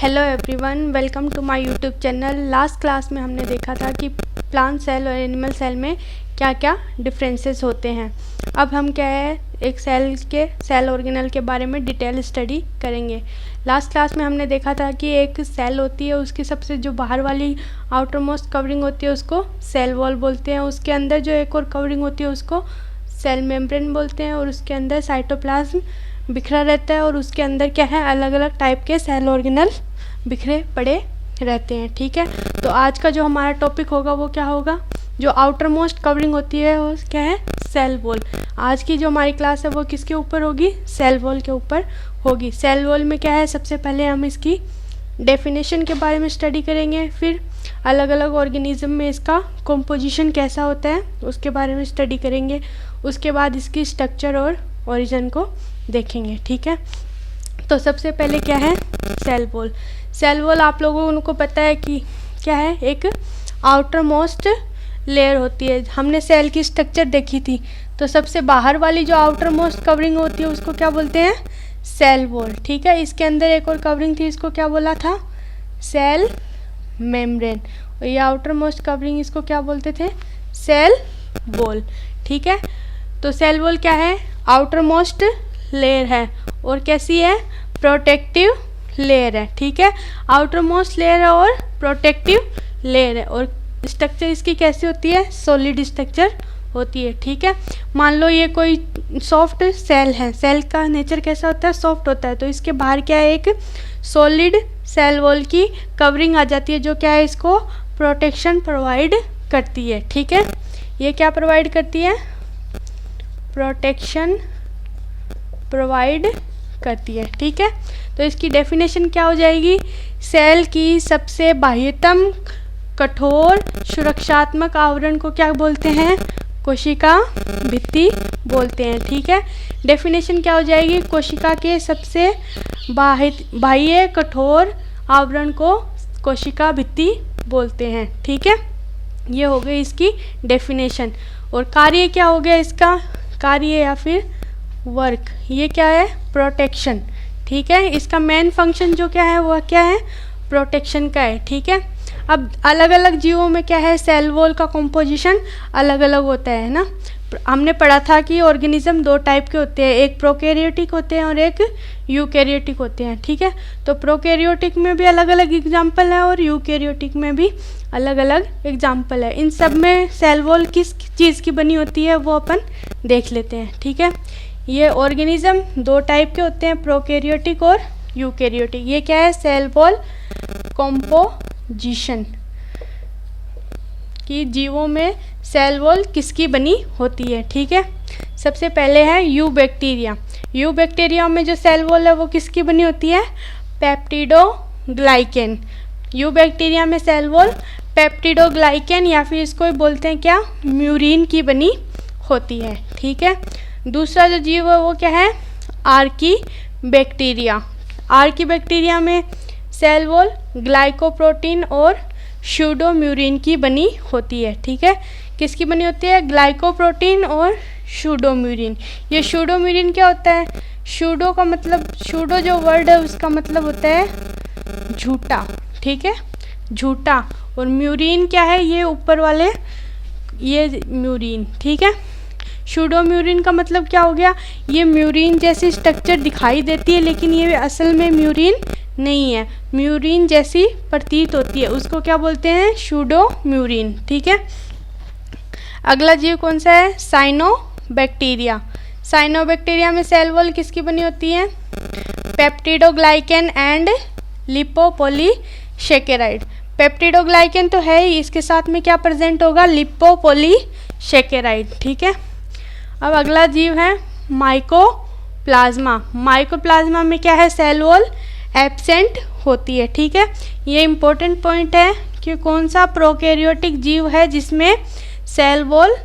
Hello everyone, welcome to my YouTube channel. Last class में हमने देखा था कि प्लांट सेल और एनिमल सेल में क्या क्या डिफरेंसेस होते हैं। अब हम क्या है एक सेल ऑर्गेनल के बारे में डिटेल स्टडी करेंगे। लास्ट क्लास में हमने देखा था कि एक सेल होती है, उसकी सबसे जो बाहर वाली आउटर मोस्ट कवरिंग होती है उसको सेल वॉल बोलते हैं। उसके अंदर जो एक और कवरिंग होती है उसको सेल मेम्ब्रेन बोलते हैं और उसके अंदर साइटोप्लाज्म बिखरा रहता है और उसके अंदर क्या है अलग अलग टाइप के सेल ऑर्गेनल बिखरे पड़े रहते हैं। ठीक है, तो आज का जो हमारा टॉपिक होगा वो क्या होगा, जो आउटर मोस्ट कवरिंग होती है वो क्या है सेल वॉल। आज की जो हमारी क्लास है वो किसके ऊपर होगी, सेल वॉल के ऊपर होगी। सेल वॉल में क्या है, सबसे पहले हम इसकी डेफिनेशन के बारे में स्टडी करेंगे, फिर अलग अलग ऑर्गेनिज्म में इसका कॉम्पोजिशन कैसा होता है उसके बारे में स्टडी करेंगे। उसके बाद इसकी स्ट्रक्चर और ओरिजिन को देखेंगे। ठीक है, तो सबसे पहले क्या है सेल वॉल। सेल वॉल आप लोगों को पता है कि क्या है, एक आउटर मोस्ट लेयर होती है। हमने सेल की स्ट्रक्चर देखी थी, तो सबसे बाहर वाली जो आउटर मोस्ट कवरिंग होती है उसको क्या बोलते हैं, सेल वॉल। ठीक है, इसके अंदर एक और कवरिंग थी, इसको क्या बोला था, सेल मेम्ब्रेन। और ये आउटर मोस्ट कवरिंग इसको क्या बोलते थे, सेल वॉल। ठीक है, तो सेल वॉल क्या है, आउटर मोस्ट लेयर है और कैसी है, प्रोटेक्टिव लेयर है। ठीक है, आउटर मोस्ट लेयर है और प्रोटेक्टिव लेयर है। और स्ट्रक्चर इसकी कैसी होती है, सॉलिड स्ट्रक्चर होती है। ठीक है, मान लो ये कोई सॉफ्ट सेल है, सेल का नेचर कैसा होता है, सॉफ्ट होता है, तो इसके बाहर क्या है, एक सॉलिड सेल वॉल की कवरिंग आ जाती है जो क्या है इसको प्रोटेक्शन प्रोवाइड करती है। ठीक है, ये क्या प्रोवाइड करती है, प्रोटेक्शन प्रोवाइड करती है। ठीक है, तो इसकी डेफिनेशन क्या हो जाएगी, सेल की सबसे बाह्यतम कठोर सुरक्षात्मक आवरण को क्या बोलते हैं, कोशिका भित्ति बोलते हैं। ठीक है, डेफिनेशन क्या हो जाएगी, कोशिका के सबसे बाह्य कठोर आवरण को कोशिका भित्ति बोलते हैं। ठीक है, ये हो गई इसकी डेफिनेशन। और कार्य क्या हो गया इसका, कार्य या फिर वर्क, ये क्या है, प्रोटेक्शन। ठीक है, इसका मेन फंक्शन जो क्या है वो क्या है, प्रोटेक्शन का है। ठीक है, अब अलग अलग जीवों में क्या है, सेल वॉल का कॉम्पोजिशन अलग अलग होता है ना। हमने पढ़ा था कि ऑर्गेनिज्म दो टाइप के होते हैं, एक प्रोकैरियोटिक होते हैं और एक यूकैरियोटिक होते हैं। ठीक है, तो प्रोकैरियोटिक में भी अलग अलग एग्जाम्पल है और यूकैरियोटिक में भी अलग अलग एग्जाम्पल है। इन सब में सेल वॉल किस चीज़ की बनी होती है वो अपन देख लेते हैं। ठीक है, ये ऑर्गेनिज्म दो टाइप के होते हैं, प्रोकैरियोटिक और यूकैरियोटिक। ये क्या है, सेल वॉल कॉम्पोजिशन कि जीवों में सेल वॉल किसकी बनी होती है। ठीक है, सबसे पहले है यू बैक्टीरिया। यू बैक्टीरिया में जो सेल वॉल है वो किसकी बनी होती है, पेप्टिडोग्लाइकेन। यू बैक्टीरिया में सेल वॉल पेप्टिडोग्लाइकेन या फिर इसको बोलते हैं क्या, म्यूरिन की बनी होती है। ठीक है, दूसरा जो जीव है वो क्या है, आर्की बैक्टीरिया। आर्की बैक्टीरिया में सेल वॉल ग्लाइकोप्रोटीन और सूडोम्यूरिन की बनी होती है। ठीक है, किसकी बनी होती है, ग्लाइकोप्रोटीन और सूडोम्यूरिन। ये सूडोम्यूरिन क्या होता है, सूडो का मतलब, सूडो जो वर्ड है उसका मतलब होता है झूठा। ठीक है, झूठा, और म्यूरिन क्या है, ये ऊपर वाले ये म्यूरिन। ठीक है, सूडोम्यूरिन का मतलब क्या हो गया, ये म्यूरिन जैसी स्ट्रक्चर दिखाई देती है लेकिन ये असल में म्यूरिन नहीं है, म्यूरिन जैसी प्रतीत होती है, उसको क्या बोलते हैं, सूडोम्यूरिन। ठीक है, अगला जीव कौन सा है, साइनोबैक्टीरिया। साइनोबैक्टीरिया में सेल वॉल किसकी बनी होती है, पेप्टिडोग्लाइकेन एंड लिपोपोलीसेकेराइड। पेप्टिडोग्लाइकेन तो है ही, इसके साथ में क्या प्रेजेंट होगा, लिपोपोलीसेकेराइड। ठीक है, अब अगला जीव है माइकोप्लाज्मा। माइकोप्लाज्मा में क्या है, सेल वॉल एब्सेंट होती है। ठीक है, ये इंपॉर्टेंट पॉइंट है कि कौन सा प्रोकैरियोटिक जीव है जिसमें सेल वॉल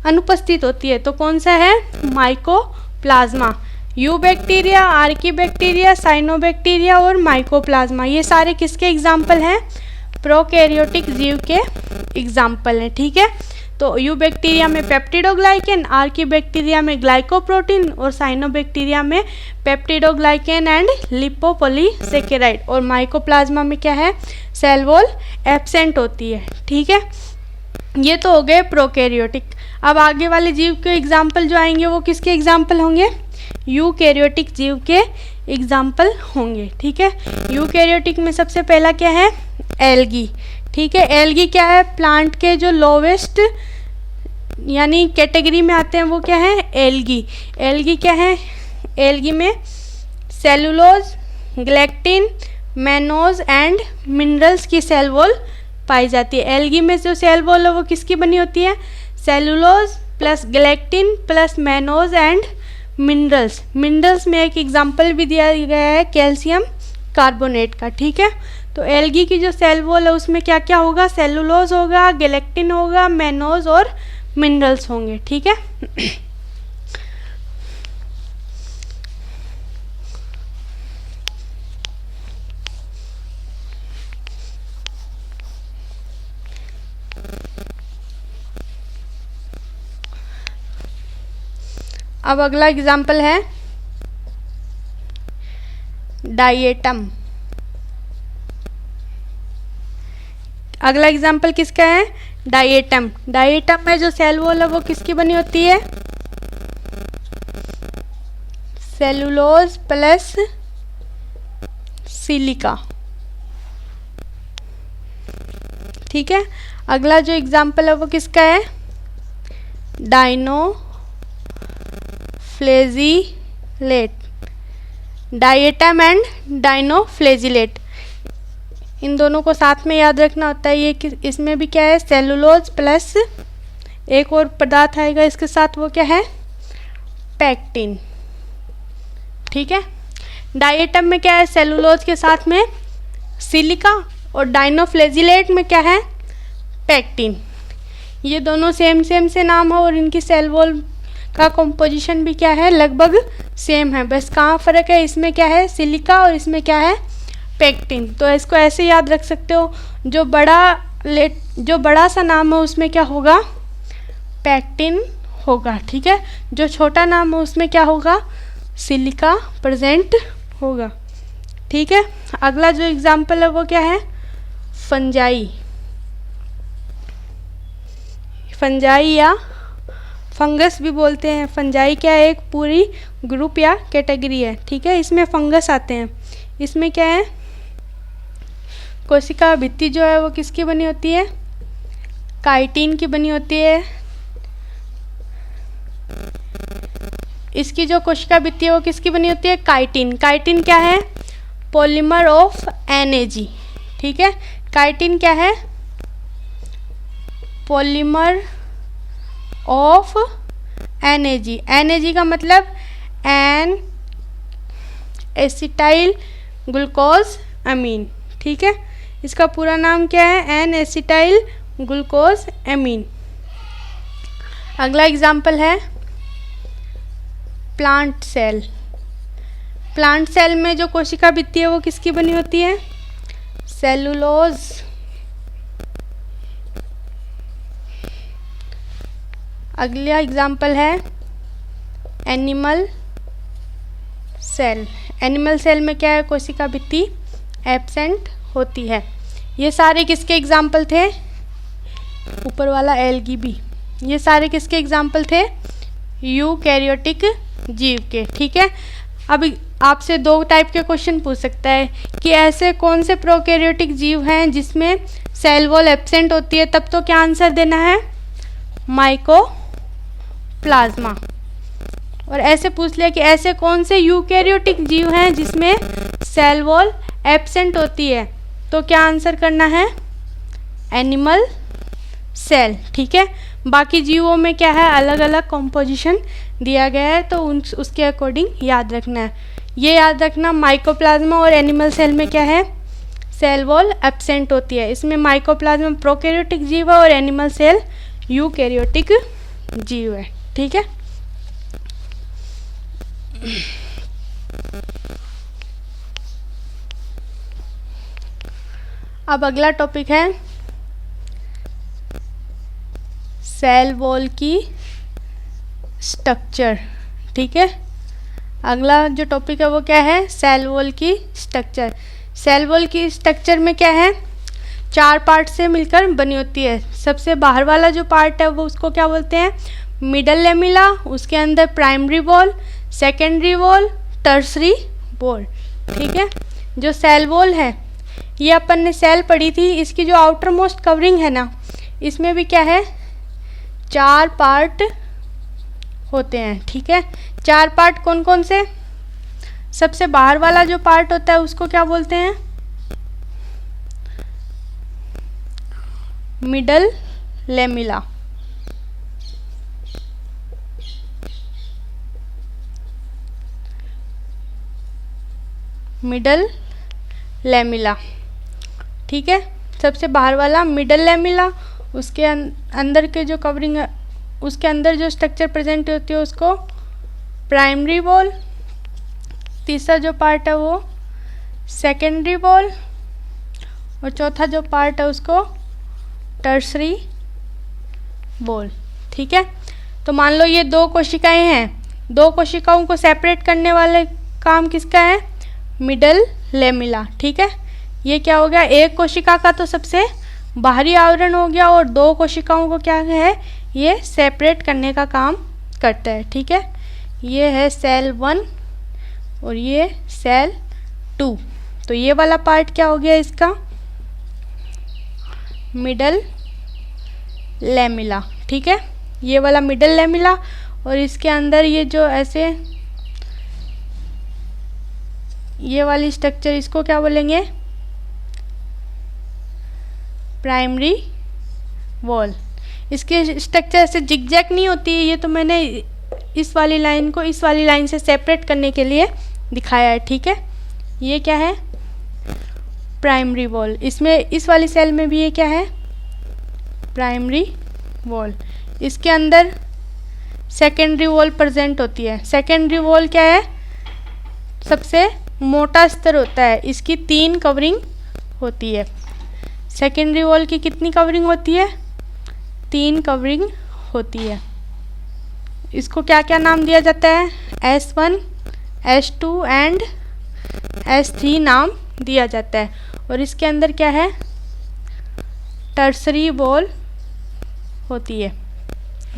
अनुपस्थित होती है, तो कौन सा है, mycoplasma. You bacteria, Archie bacteria, cyanobacteria और माइकोप्लाज्मा, ये सारे किसके एग्जाम्पल हैं, प्रोकैरियोटिक जीव के एग्जाम्पल हैं। ठीक है, तो यू बैक्टीरिया में पेप्टिडोग्लाइकेन, आर्की बैक्टीरिया में ग्लाइकोप्रोटीन और साइनोबैक्टीरिया में पेप्टिडोग्लाइकेन एंड लिपोपॉलीसेकेराइड। और माइकोप्लाज्मा में क्या है, सेल वॉल एब्सेंट होती है। ठीक है, ये तो हो गए प्रोकैरियोटिक। अब आगे वाले जीव के एग्जाम्पल जो आएंगे वो किसके एग्जाम्पल होंगे, यूकैरियोटिक जीव के एग्जाम्पल होंगे। ठीक है, यूकैरियोटिक में सबसे पहला क्या है, एल्गी। ठीक है, एल्गी क्या है, प्लांट के जो लोवेस्ट यानी कैटेगरी में आते हैं वो क्या है, एल्गी। एल्गी क्या है, एल्गी में सेलुलोज, ग्लेक्टिन, मैनोज एंड मिनरल्स की सेल वॉल पाई जाती है। एल्गी में जो सेल वॉल है वो किसकी बनी होती है, cellulose plus galactan plus mannose and minerals. Minerals में एक एग्जाम्पल भी दिया गया है कैल्शियम कार्बोनेट का। ठीक है, तो एल्गी की जो सेल वॉल है उसमें क्या क्या होगा, सेलुलोज होगा, ग्लेक्टिन होगा, मैनोज और मिनरल्स होंगे। ठीक है, अब अगला एग्जाम्पल है डायेटम। अगला एग्जाम्पल किसका है, डायेटम। डायेटम में जो सेल वॉल है वो किसकी बनी होती है, सेलुलोज प्लस सिलिका। ठीक है, अगला जो एग्जाम्पल है वो किसका है, डाइनोफ्लेजिलेट। डायेटम एंड डाइनोफ्लेजिलेट, इन दोनों को साथ में याद रखना होता है। ये इसमें भी क्या है, सेलुलोज प्लस एक और पदार्थ आएगा इसके साथ, वो क्या है, पैक्टिन। ठीक है, डायेटम में क्या है, सेलुलोज के साथ में सिलिका, और डाइनोफ्लेजिलेट में क्या है, पैक्टिन। ये दोनों सेम से नाम है और इनकी सेल वॉल का कंपोजिशन भी क्या है, लगभग सेम है। बस कहाँ फ़र्क है, इसमें क्या है सिलिका और इसमें क्या है पैक्टिन। तो इसको ऐसे याद रख सकते हो, जो बड़ा सा नाम है उसमें क्या होगा, पैक्टिन होगा। ठीक है, जो छोटा नाम है उसमें क्या होगा, सिलिका प्रेजेंट होगा। ठीक है, अगला जो एग्जाम्पल है वो क्या है, फंजाई। फंजाई या फंगस भी बोलते हैं। फंजाई क्या है, एक पूरी ग्रुप या कैटेगरी है। ठीक है, इसमें फंगस आते हैं। इसमें क्या है, कोशिका भित्ति जो है वो किसकी बनी होती है, काइटिन की बनी होती है। इसकी जो कोशिका भित्ति है वो किसकी बनी होती है, काइटिन। काइटिन क्या है, पॉलीमर ऑफ NAG। ठीक है, काइटिन क्या है, पॉलीमर ऑफ NAG। NAG का मतलब एन एसिटाइल ग्लूकोज अमीन। ठीक है, इसका पूरा नाम क्या है, एन एसिटाइल ग्लूकोज अमीन। अगला एग्जाम्पल है प्लांट सेल। प्लांट सेल में जो कोशिका भित्ति है वो किसकी बनी होती है, सेलुलोज। अगला एग्जाम्पल है एनिमल सेल। एनिमल सेल में क्या है, कोशिका भित्ति एब्सेंट होती है। ये सारे किसके एग्जाम्पल थे, ऊपर वाला एल्गी भी, ये सारे किसके एग्जाम्पल थे, यूकैरियोटिक जीव के। ठीक है, अब आपसे दो टाइप के क्वेश्चन पूछ सकता है कि ऐसे कौन से प्रोकैरियोटिक जीव हैं जिसमें सेल वॉल एब्सेंट होती है, तब तो क्या आंसर देना है, माइकोप्लाज्मा। और ऐसे पूछ लिया कि ऐसे कौन से यूकैरियोटिक जीव हैं जिसमें सेल वॉल एब्सेंट होती है, तो क्या आंसर करना है, एनिमल सेल। ठीक है, बाकी जीवों में क्या है, अलग अलग कॉम्पोजिशन दिया गया है, तो उसके अकॉर्डिंग याद रखना है। ये याद रखना, माइकोप्लाज्मा और एनिमल सेल में क्या है, सेल वॉल एब्सेंट होती है। इसमें माइकोप्लाज्मा प्रोकैरियोटिक जीव है और एनिमल सेल यूकैरियोटिक जीव है। ठीक है, अब अगला टॉपिक है सेल वॉल की स्ट्रक्चर। ठीक है, अगला जो टॉपिक है वो क्या है, सेल वॉल की स्ट्रक्चर। सेल वॉल की स्ट्रक्चर में क्या है, 4 पार्ट से मिलकर बनी होती है। सबसे बाहर वाला जो पार्ट है वो उसको क्या बोलते हैं, मिडल लेमिला, उसके अंदर primary wall, secondary wall, tertiary wall. ठीक है, जो सेल वॉल है ये अपन ने सेल पढ़ी थी, इसकी जो आउटर मोस्ट कवरिंग है ना, इसमें भी क्या है, 4 पार्ट होते हैं। ठीक है, 4 पार्ट कौन कौन से, सबसे बाहर वाला जो पार्ट होता है उसको क्या बोलते हैं, मिडल लेमिला। Middle lamella. ठीक है, सबसे बाहर वाला मिडल लेमिला, उसके अंदर के जो कवरिंग है, उसके अंदर जो स्ट्रक्चर प्रेजेंट होती है उसको प्राइमरी वॉल। तीसरा जो पार्ट है वो सेकेंडरी वॉल, और चौथा जो पार्ट है उसको टर्सरी वॉल। ठीक है, तो मान लो ये 2 कोशिकाएं हैं, 2 कोशिकाओं को सेपरेट करने वाले काम किसका है, मिडल लेमिला। ठीक है, ये क्या हो गया, एक कोशिका का तो सबसे बाहरी आवरण हो गया, और 2 कोशिकाओं को क्या है, ये सेपरेट करने का काम करता है। ठीक है, ये है सेल 1 और ये सेल 2। तो ये वाला पार्ट क्या हो गया इसका, मिडल लेमिला। ठीक है, ये वाला मिडल लेमिला, और इसके अंदर ये जो ऐसे ये वाली स्ट्रक्चर, इसको क्या बोलेंगे, प्राइमरी वॉल। इसके स्ट्रक्चर से जिगजैग नहीं होती है, ये तो मैंने इस वाली लाइन को इस वाली लाइन से सेपरेट करने के लिए दिखाया है। ठीक है, ये क्या है, प्राइमरी वॉल। इसमें इस वाली सेल में भी ये क्या है, प्राइमरी वॉल। इसके अंदर सेकेंडरी वॉल प्रेजेंट होती है। सेकेंडरी वॉल क्या है, सबसे मोटा स्तर होता है, इसकी 3 कवरिंग होती है। सेकेंडरी वॉल की कितनी कवरिंग होती है, 3 कवरिंग होती है। इसको क्या क्या नाम दिया जाता है, S1, S2 एंड S3 नाम दिया जाता है। और इसके अंदर क्या है, टर्सरी वॉल होती है,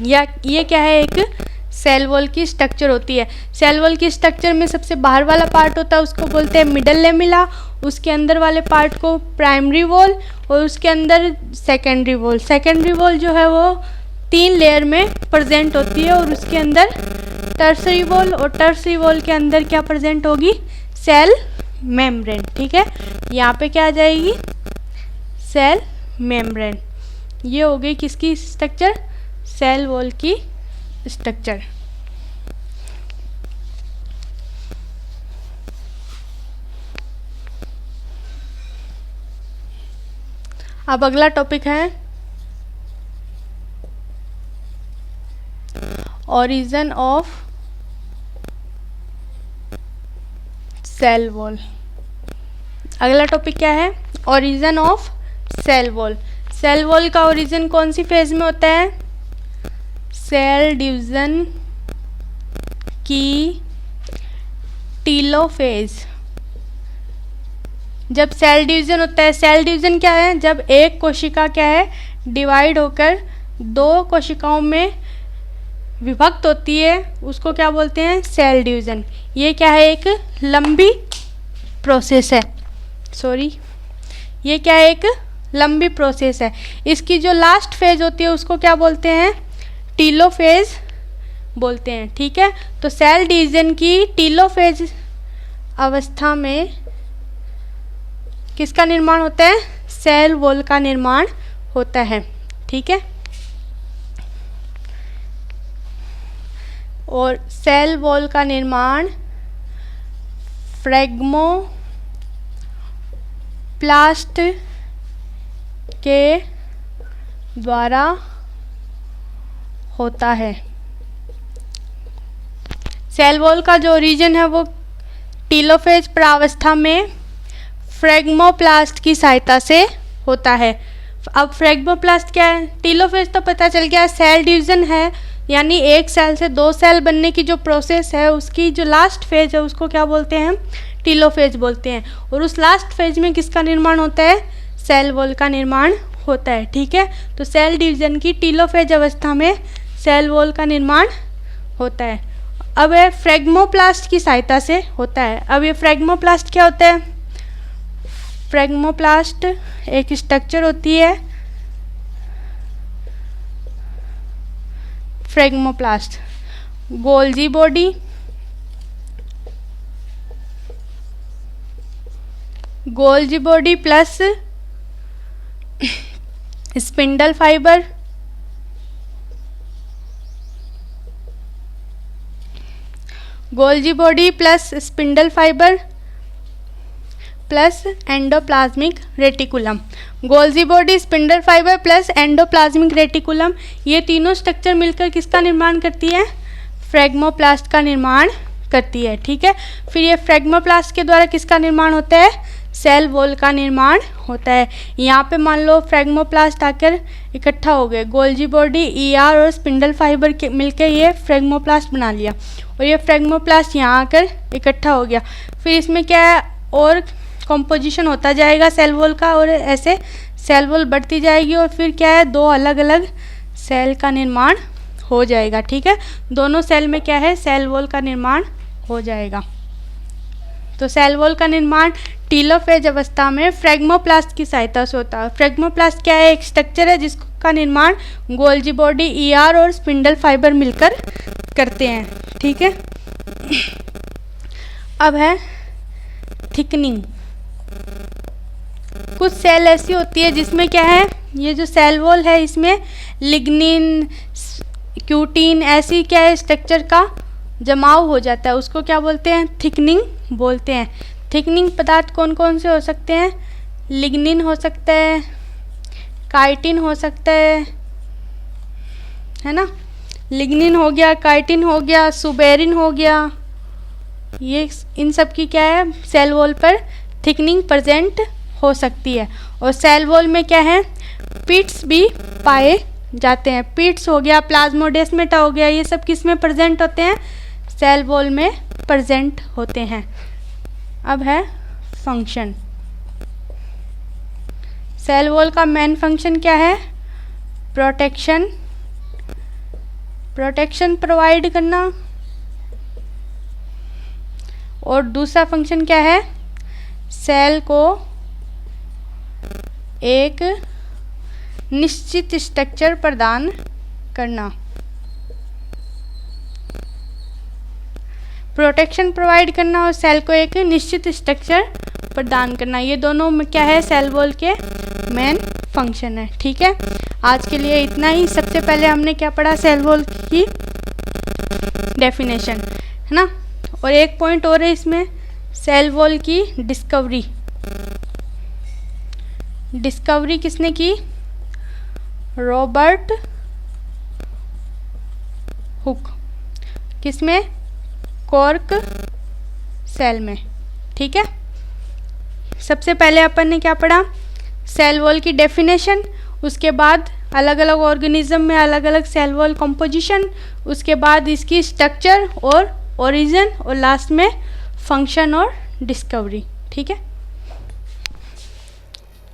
या ये क्या है, एक सेल वॉल की स्ट्रक्चर होती है। सेल वॉल की स्ट्रक्चर में सबसे बाहर वाला पार्ट होता है उसको बोलते हैं मिडल लेमिला, उसके अंदर वाले पार्ट को प्राइमरी वॉल, और उसके अंदर सेकेंडरी वॉल। सेकेंडरी वॉल जो है वो 3 लेयर में प्रेजेंट होती है, और उसके अंदर टर्सरी वॉल, और टर्सरी वॉल के अंदर क्या प्रेजेंट होगी, सेल मेम्ब्रेन। ठीक है, यहाँ पे क्या आ जाएगी, सेल मेम्ब्रेन। ये हो गई किसकी स्ट्रक्चर, सेल वॉल की स्ट्रक्चर। अब अगला टॉपिक है ओरिजिन ऑफ सेल वॉल। अगला टॉपिक क्या है, origin of cell wall. Cell wall का ओरिजिन कौन सी फेज में होता है, सेल डिवीजन की टीलोफेज। जब सेल डिवीजन होता है, सेल डिवीजन क्या है, जब एक कोशिका क्या है, डिवाइड होकर 2 कोशिकाओं में विभक्त होती है, उसको क्या बोलते हैं, सेल डिवीजन। ये क्या है, एक लंबी प्रोसेस है, ये क्या है, एक लंबी प्रोसेस है। इसकी जो लास्ट फेज होती है उसको क्या बोलते हैं, टीलोफेज बोलते हैं। ठीक है, तो सेल डिवीजन की टीलोफेज अवस्था में किसका निर्माण होता है, सेल वॉल का निर्माण होता है। ठीक है, और सेल वॉल का निर्माण फ्रेगमोप्लास्ट के द्वारा होता है। सेल वॉल का जो ओरिजिन है वो टीलोफेज प्रावस्था में फ्रेगमोप्लास्ट की सहायता से होता है। अब फ्रेगमोप्लास्ट क्या है? टीलोफेज तो पता चल गया, सेल डिवीज़न है, यानी एक सेल से 2 सेल बनने की जो प्रोसेस है उसकी जो लास्ट फेज है उसको क्या बोलते हैं? टीलोफेज बोलते हैं। और उस लास्ट फेज में किसका निर्माण होता है? सेल वॉल का निर्माण होता है। ठीक है, तो सेल डिवीज़न की टीलोफेज अवस्था में सेल वॉल का निर्माण होता है। अब ये फ्रेगमोप्लास्ट की सहायता से होता है। अब ये फ्रेगमोप्लास्ट क्या होता है? फ्रेगमोप्लास्ट एक स्ट्रक्चर होती है, phragmoplast Golgi body, Golgi body plus spindle fibre, Golgi body plus spindle fibre plus endoplasmic reticulum. Golgi body, spindle fibre plus endoplasmic reticulum, ये तीनों स्ट्रक्चर मिलकर किसका निर्माण करती है? फ्रेगमोप्लास्ट का निर्माण करती है। ठीक है, फिर ये फ्रेगमोप्लास्ट के द्वारा किसका निर्माण होता है? सेल वॉल का निर्माण होता है। यहाँ पे मान लो फ्रेगमोप्लास्ट आकर इकट्ठा हो गए, गोल्जी बॉडी, ईआर और स्पिंडल फाइबर के मिलकर ये फ्रेगमोप्लास्ट बना लिया, और ये फ्रेगमोप्लास्ट यहाँ आकर इकट्ठा हो गया। फिर इसमें क्या है, और कंपोजिशन होता जाएगा सेल वॉल का, और ऐसे सेल वॉल बढ़ती जाएगी, और फिर क्या है, 2 अलग अलग सेल का निर्माण हो जाएगा। ठीक है, दोनों सेल में क्या है, सेल वॉल का निर्माण हो जाएगा। तो सेल वॉल का निर्माण टीलोफेज अवस्था में फ्रेगमोप्लास्ट की सहायता से होता है। फ्रेगमोप्लास्ट क्या है? एक स्ट्रक्चर है जिसका निर्माण गोल्जी बॉडी, ईआर और स्पिंडल फाइबर मिलकर करते हैं। ठीक है, अब है थिकनिंग। कुछ सेल ऐसी होती है जिसमें क्या है, ये जो सेल वॉल है इसमें लिग्निन, क्यूटीन ऐसी क्या है स्ट्रक्चर का जमाव हो जाता है, उसको क्या बोलते हैं? थिकनिंग बोलते हैं। थिकनिंग पदार्थ कौन कौन से हो सकते हैं? लिग्निन हो सकता है, काइटिन हो सकता है ना, लिग्निन हो गया, काइटिन हो गया, सुबेरिन हो गया, ये इन सब की क्या है, सेल वॉल पर थिकनिंग प्रेजेंट हो सकती है। और सेल वॉल में क्या है, पिट्स भी पाए जाते हैं। पिट्स हो गया, प्लाज्मोडेस्माटा हो गया, ये सब किस में प्रेजेंट होते हैं? सेल वॉल में प्रेजेंट होते हैं। अब है फंक्शन। सेल वॉल का मेन फंक्शन क्या है? प्रोटेक्शन, प्रोटेक्शन प्रोवाइड करना। और दूसरा फंक्शन क्या है? सेल को एक निश्चित स्ट्रक्चर प्रदान करना। प्रोटेक्शन प्रोवाइड करना और सेल को एक निश्चित स्ट्रक्चर प्रदान करना, ये दोनों में क्या है, सेल वॉल के मेन फंक्शन है। ठीक है, आज के लिए इतना ही। सबसे पहले हमने क्या पढ़ा? सेल वॉल की डेफिनेशन, है ना। और एक पॉइंट और है इसमें, सेल वॉल की डिस्कवरी। डिस्कवरी किसने की? Robert Hooke. किसमें? कॉर्क सेल में। ठीक है, सबसे पहले अपन ने क्या पढ़ा? सेल वॉल की डेफिनेशन, उसके बाद अलग अलग ऑर्गेनिज्म में अलग अलग सेल वॉल कंपोजिशन, उसके बाद इसकी स्ट्रक्चर और ओरिजिन, और लास्ट में फंक्शन और डिस्कवरी। ठीक है।